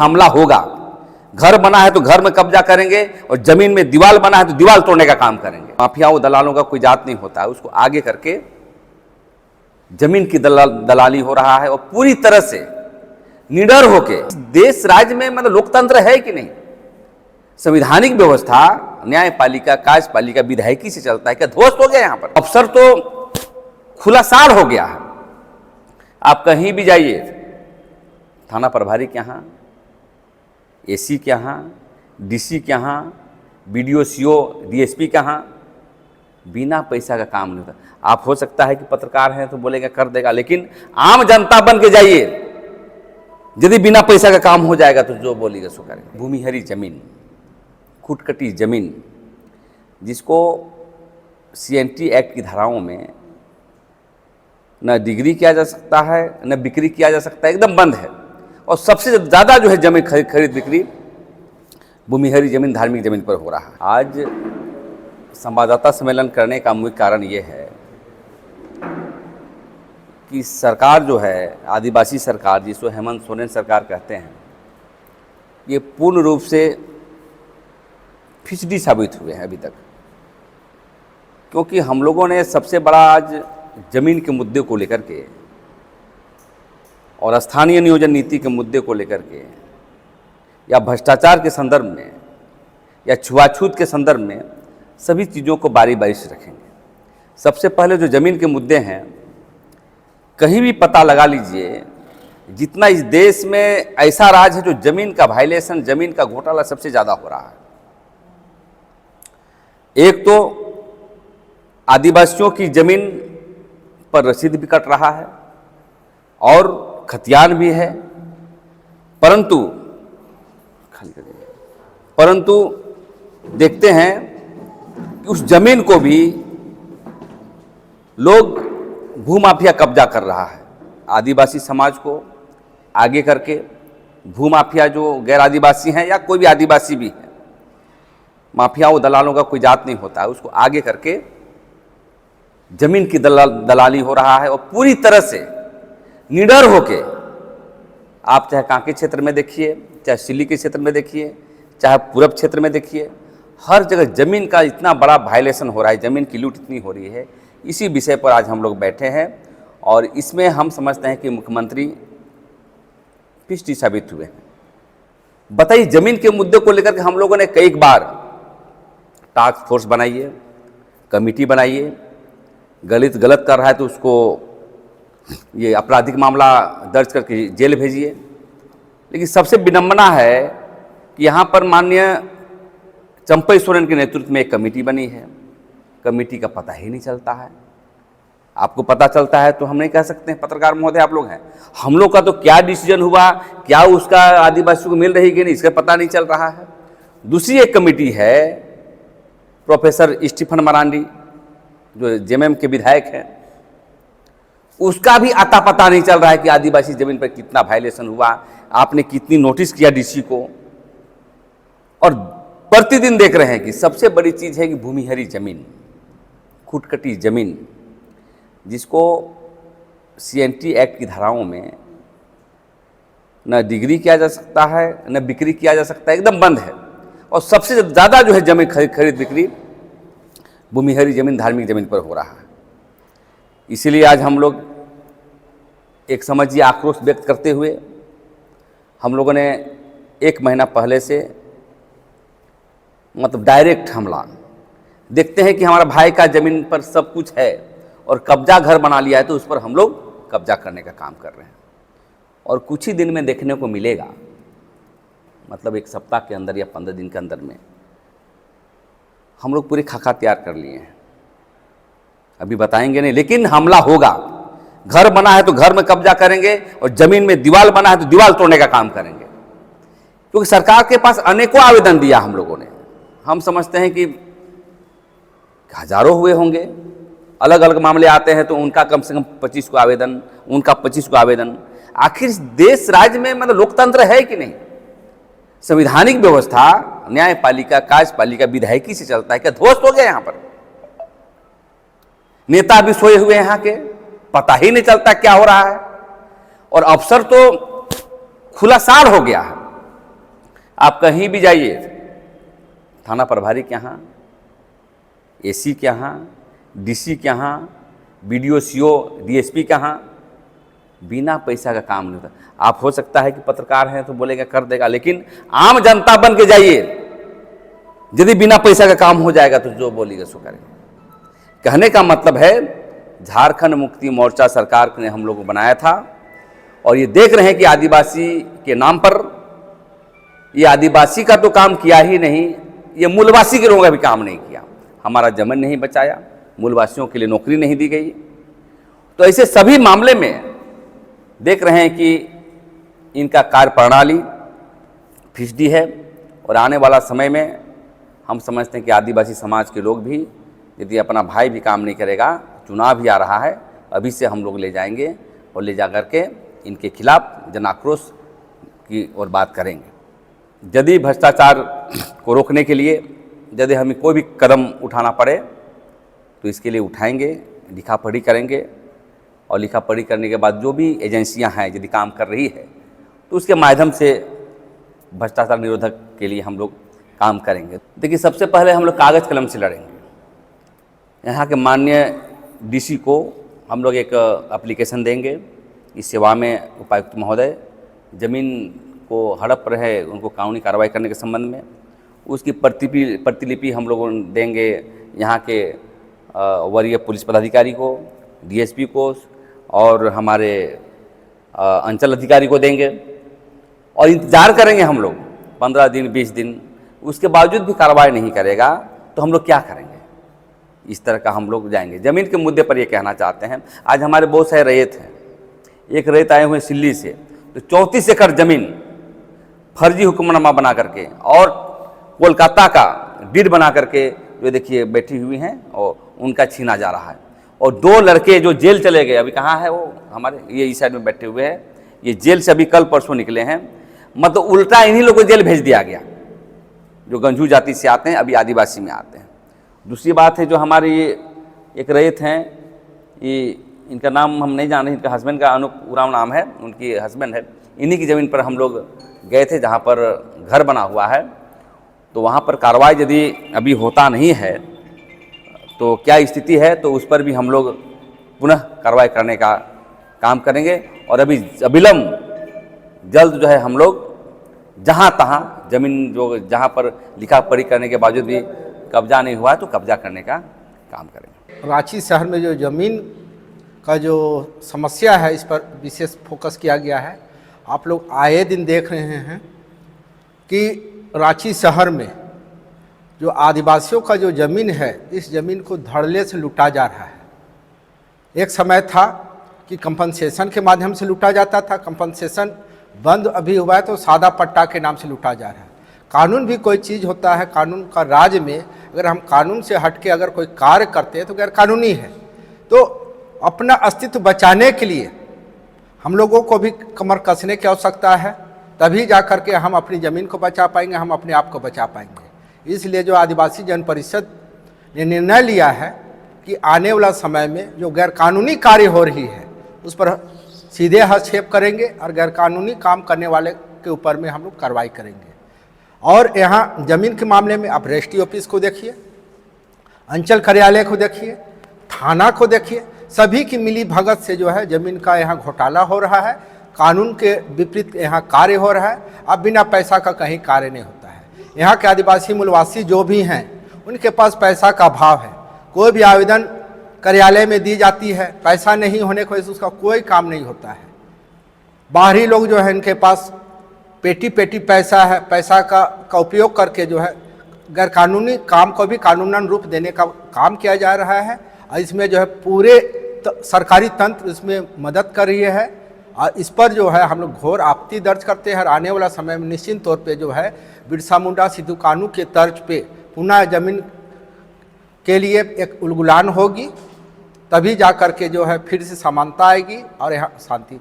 हमला होगा। घर बना है तो घर में कब्जा करेंगे और जमीन में दीवार बना है तो दीवार तोड़ने का काम करेंगे। माफियाओं दलालों का कोई जात नहीं होता है, उसको आगे करके जमीन की दलाली हो रहा है। और पूरी तरह से निडर होके देश राज्य में मतलब लोकतंत्र है कि नहीं, संवैधानिक व्यवस्था, न्यायपालिका, कार्यपालिका विधायकी से चलता है, क्या ध्वस्त हो गया? यहाँ पर अफसर तो खुला साड़ हो गया है। आप कहीं भी जाइए, थाना प्रभारी के यहाँ, एसी के यहाँ, डीसी के यहाँ, बीडीओ, सीओ, डीएसपी के यहाँ बिना पैसा का काम नहीं होता। आप हो सकता है कि पत्रकार हैं तो बोलेगा कर देगा, लेकिन आम जनता बन के जाइए, यदि बिना पैसा का काम हो जाएगा तो जो बोलेगा सो करेगा। भूमिहरी जमीन, खुटकटी जमीन, जिसको सीएनटी एक्ट की धाराओं में न डिग्री किया जा सकता है न बिक्री किया जा सकता है, एकदम बंद है। और सबसे ज़्यादा जो है जमीन खरीद बिक्री भूमिहरी जमीन, धार्मिक जमीन पर हो रहा है। आज संवाददाता सम्मेलन करने का मुख्य कारण ये है कि सरकार जो है, आदिवासी सरकार जिसको हेमंत सोरेन सरकार कहते हैं, ये पूर्ण रूप से फिसडी साबित हुए हैं अभी तक। क्योंकि हम लोगों ने सबसे बड़ा आज जमीन के मुद्दे को लेकर के और स्थानीय नियोजन नीति के मुद्दे को लेकर के या भ्रष्टाचार के संदर्भ में या छुआछूत के संदर्भ में सभी चीज़ों को बारी बारी से रखेंगे। सबसे पहले जो ज़मीन के मुद्दे हैं, कहीं भी पता लगा लीजिए, जितना इस देश में ऐसा राज है जो ज़मीन का वायलेशन, ज़मीन का घोटाला सबसे ज़्यादा हो रहा है। एक तो आदिवासियों की ज़मीन पर रसीद भी कट रहा है और खतियान भी है, परंतु देखते हैं कि उस जमीन को भी लोग भूमाफिया कब्जा कर रहा है। आदिवासी समाज को आगे करके भूमाफिया जो गैर आदिवासी हैं या कोई भी आदिवासी भी है, माफियाओं दलालों का कोई जात नहीं होता है, उसको आगे करके जमीन की दलाली हो रहा है। और पूरी तरह से निडर होके, आप चाहे कांके क्षेत्र में देखिए, चाहे सिल्ली के क्षेत्र में देखिए, चाहे पूरब क्षेत्र में देखिए, हर जगह जमीन का इतना बड़ा वायलेशन हो रहा है, जमीन की लूट इतनी हो रही है। इसी विषय पर आज हम लोग बैठे हैं और इसमें हम समझते हैं कि मुख्यमंत्री फिसडी साबित हुए हैं। बताइए, जमीन के मुद्दे को लेकर के हम लोगों ने कई बार टास्क फोर्स बनाइए, कमेटी बनाइए, गलत कर रहा है तो उसको ये आपराधिक मामला दर्ज करके जेल भेजिए। लेकिन सबसे विडंबना है कि यहाँ पर माननीय चंपई सोरेन के नेतृत्व में एक कमेटी बनी है, कमेटी का पता ही नहीं चलता है। आपको पता चलता है तो हम नहीं कह सकते हैं, पत्रकार महोदय आप लोग हैं, हम लोग का तो क्या डिसीजन हुआ, क्या उसका आदिवासियों को मिल रही कि नहीं, इसका पता नहीं चल रहा है। दूसरी एक कमेटी है प्रोफेसर स्टीफन मरांडी जो जेएमएम के विधायक हैं, उसका भी अता पता नहीं चल रहा है कि आदिवासी जमीन पर कितना वायलेशन हुआ, आपने कितनी नोटिस किया डीसी को। और प्रतिदिन देख रहे हैं कि सबसे बड़ी चीज़ है कि भूमिहरी जमीन, खुटकटी जमीन, जिसको सीएनटी एक्ट की धाराओं में न डिग्री किया जा सकता है न बिक्री किया जा सकता है, एकदम बंद है। और सबसे ज़्यादा जो है जमीन खरीद बिक्री भूमिहरी जमीन, धार्मिक जमीन पर हो रहा है। इसीलिए आज हम लोग एक समझिए आक्रोश व्यक्त करते हुए हम लोगों ने 1 महीना पहले से मतलब डायरेक्ट हमला, देखते हैं कि हमारा भाई का ज़मीन पर सब कुछ है और कब्जा घर बना लिया है तो उस पर हम लोग कब्जा करने का काम कर रहे हैं। और कुछ ही दिन में देखने को मिलेगा, मतलब 1 सप्ताह के अंदर या 15 दिन के अंदर में हम लोग पूरी खाका तैयार कर लिए हैं। अभी बताएंगे नहीं, लेकिन हमला होगा। घर बना है तो घर में कब्जा करेंगे और जमीन में दीवार बना है तो दीवार तोड़ने का काम करेंगे। क्योंकि सरकार के पास अनेकों आवेदन दिया हम लोगों ने, हम समझते हैं कि हजारों हुए होंगे, अलग अलग मामले आते हैं तो उनका कम से कम 25 को आवेदन, उनका 25 को आवेदन। आखिर देश राज्य में मतलब लोकतंत्र है कि नहीं, संवैधानिक व्यवस्था, न्यायपालिका, कार्यपालिका विधायकी से चलता है, क्या ध्वस्त हो गया? यहाँ पर नेता भी सोए हुए यहाँ के, पता ही नहीं चलता क्या हो रहा है। और अफसर तो खुला साड़ हो गया है। आप कहीं भी जाइए, थाना प्रभारी के यहाँ, एसी के यहाँ, डीसी के यहाँ, बीडीओ सीओ डीएसपी के यहाँ, बिना पैसा का काम नहीं होता। आप हो सकता है कि पत्रकार हैं तो बोलेगा कर देगा, लेकिन आम जनता बन के जाइए, यदि बिना पैसा का काम हो जाएगा तो जो बोलेगा सो करेगा। कहने का मतलब है झारखंड मुक्ति मोर्चा सरकार ने हम लोग को बनाया था, और ये देख रहे हैं कि आदिवासी के नाम पर ये आदिवासी का तो काम किया ही नहीं, ये मूलवासी के लोगों का भी काम नहीं किया। हमारा जमीन नहीं बचाया, मूलवासियों के लिए नौकरी नहीं दी गई। तो ऐसे सभी मामले में देख रहे हैं कि इनका कार्य प्रणाली फिसडी है, और आने वाला समय में हम समझते हैं कि आदिवासी समाज के लोग भी, यदि अपना भाई भी काम नहीं करेगा, चुनाव भी आ रहा है, अभी से हम लोग ले जाएंगे और ले जा कर के इनके खिलाफ जन आक्रोश की और बात करेंगे। यदि भ्रष्टाचार को रोकने के लिए यदि हमें कोई भी कदम उठाना पड़े तो इसके लिए उठाएंगे, लिखा पढ़ी करेंगे, और लिखा पढ़ी करने के बाद जो भी एजेंसियां हैं यदि काम कर रही है तो उसके माध्यम से भ्रष्टाचार निरोधक के लिए हम लोग काम करेंगे। देखिए, सबसे पहले हम लोग कागज़ कलम से लड़ेंगे। यहाँ के माननीय डीसी को हम लोग एक एप्लीकेशन देंगे, इस सेवा में उपायुक्त महोदय ज़मीन को हड़प रहे उनको कानूनी कार्रवाई करने के संबंध में, उसकी प्रतिलिपि हम लोग देंगे यहाँ के वरीय पुलिस पदाधिकारी को, डीएसपी को और हमारे अंचल अधिकारी को देंगे, और इंतज़ार करेंगे हम लोग 15 दिन 20 दिन। उसके बावजूद भी कार्रवाई नहीं करेगा तो हम लोग क्या करेंगे? इस तरह का हम लोग जाएंगे। ज़मीन के मुद्दे पर ये कहना चाहते हैं, आज हमारे बहुत सारे रैयत हैं। एक रैयत आए हुए सिल्ली से, तो 34 एकड़ ज़मीन फर्जी हुक्मनामा बना करके और कोलकाता का डीड बना करके जो देखिए बैठी हुई हैं, और उनका छीना जा रहा है। और 2 लड़के जो जेल चले गए, अभी कहाँ है वो, हमारे ये इस साइड में बैठे हुए हैं, ये जेल से अभी कल परसों निकले हैं। मतलब उल्टा इन्हीं लोगों को जेल भेज दिया गया, जो गंजू जाति से आते हैं, अभी आदिवासी में आते हैं। दूसरी बात है, जो हमारे ये एक रैयत हैं, ये इनका नाम हम नहीं जान रहे, इनका हस्बैंड का अनूप उरांव नाम है, उनकी हस्बैंड है। इन्हीं की ज़मीन पर हम लोग गए थे जहाँ पर घर बना हुआ है, तो वहाँ पर कार्रवाई यदि अभी होता नहीं है तो क्या स्थिति है, तो उस पर भी हम लोग पुनः कार्रवाई करने का काम करेंगे। और अभी अविलंब जल्द जो है हम लोग जहाँ तहाँ ज़मीन जो जहाँ पर लिखा पढ़ी करने के बावजूद भी कब्जा नहीं हुआ है तो कब्जा करने का काम करेंगे। रांची शहर में जो ज़मीन का जो समस्या है, इस पर विशेष फोकस किया गया है। आप लोग आए दिन देख रहे हैं कि रांची शहर में जो आदिवासियों का जो ज़मीन है, इस ज़मीन को धड़ल्ले से लूटा जा रहा है। एक समय था कि कंपनसेशन के माध्यम से लूटा जाता था, कंपनसेशन बंद अभी हुआ है तो सादा पट्टा के नाम से लूटा जा रहा है। कानून भी कोई चीज़ होता है, कानून का राज में अगर हम कानून से हट के अगर कोई कार्य करते हैं तो गैर कानूनी है। तो अपना अस्तित्व बचाने के लिए हम लोगों को भी कमर कसने की आवश्यकता है, तभी जा कर के हम अपनी ज़मीन को बचा पाएंगे, हम अपने आप को बचा पाएंगे। इसलिए जो आदिवासी जन परिषद ने निर्णय लिया है कि आने वाला समय में जो गैर कानूनी कार्य हो रही है उस पर सीधे हस्तक्षेप करेंगे, और गैर कानूनी काम करने वाले के ऊपर में हम लोग कार्रवाई करेंगे। और यहाँ ज़मीन के मामले में आप रजिस्ट्री ऑफिस को देखिए, अंचल कार्यालय को देखिए, थाना को देखिए, सभी की मिली भगत से जो है ज़मीन का यहाँ घोटाला हो रहा है, कानून के विपरीत यहाँ कार्य हो रहा है। अब बिना पैसा का कहीं कार्य नहीं होता है। यहाँ के आदिवासी मूलवासी जो भी हैं उनके पास पैसा का अभाव है। कोई भी आवेदन कार्यालय में दी जाती है, पैसा नहीं होने की वजह से उसका कोई काम नहीं होता है। बाहरी लोग जो है इनके पास पेटी पेटी पैसा है, पैसा का उपयोग करके जो है गैर कानूनी काम को भी कानूनन रूप देने का काम किया जा रहा है। और इसमें जो है पूरे सरकारी तंत्र इसमें मदद कर रही है, और इस पर जो है हम लोग घोर आपत्ति दर्ज करते हैं। और आने वाला समय में निश्चित तौर पे जो है बिरसा मुंडा सिद्धू कानू के तर्ज पे पुनः ज़मीन के लिए एक उलगुलान होगी, तभी जा कर के जो है फिर से समानता आएगी और यहाँ शांति।